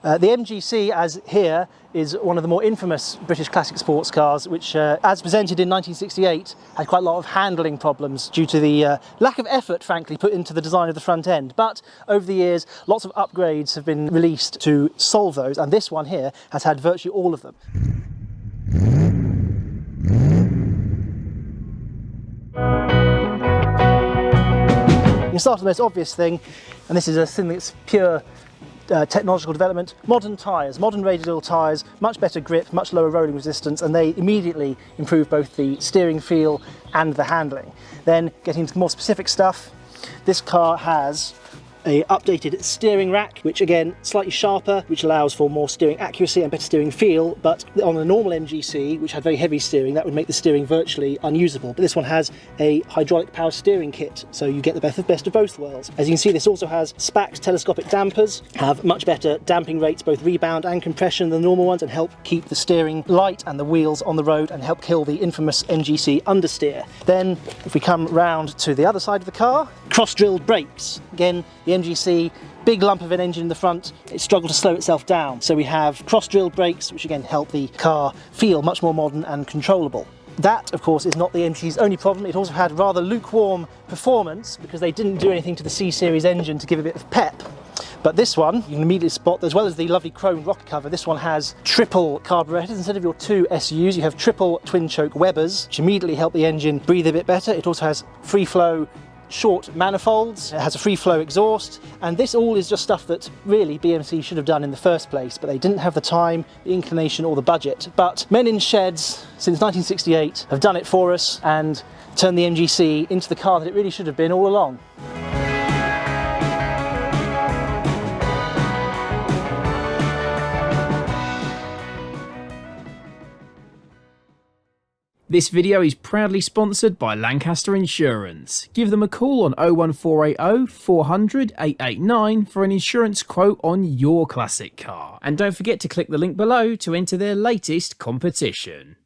The MGC, as here, is one of the more infamous British classic sports cars, which, as presented in 1968, had quite a lot of handling problems due to the lack of effort, frankly, put into the design of the front end. But over the years, lots of upgrades have been released to solve those, and this one here has had virtually all of them. You can start with the most obvious thing, and this is a thing that's pure technological development. Modern tyres, modern radial tyres, much better grip, much lower rolling resistance, and they immediately improve both the steering feel and the handling. Then getting into more specific stuff, this car has a updated steering rack, which again slightly sharper, which allows for more steering accuracy and better steering feel. But on a normal MGC, which had very heavy steering, that would make the steering virtually unusable. But this one has a hydraulic power steering kit, so you get the best of both worlds. As you can see, this also has SPAX telescopic dampers, have much better damping rates, both rebound and compression, than the normal ones, and help keep the steering light and the wheels on the road and help kill the infamous MGC understeer. Then if we come round to the other side of the car, cross-drilled brakes. Again, the MGC, big lump of an engine in the front, it struggled to slow itself down. So we have cross-drilled brakes, which again help the car feel much more modern and controllable. That, of course, is not the MGC's only problem. It also had rather lukewarm performance because they didn't do anything to the C-Series engine to give a bit of pep. But this one, you can immediately spot, as well as the lovely chrome rocker cover, this one has triple carburetors. Instead of your two SUs, you have triple twin-choke Webers, which immediately help the engine breathe a bit better. It also has free-flow short manifolds, it has a free flow exhaust, and this all is just stuff that really BMC should have done in the first place, but they didn't have the time, the inclination or the budget. But men in sheds since 1968 have done it for us and turned the MGC into the car that it really should have been all along. This video is proudly sponsored by Lancaster Insurance. Give them a call on 01480 400 889 for an insurance quote on your classic car. And don't forget to click the link below to enter their latest competition.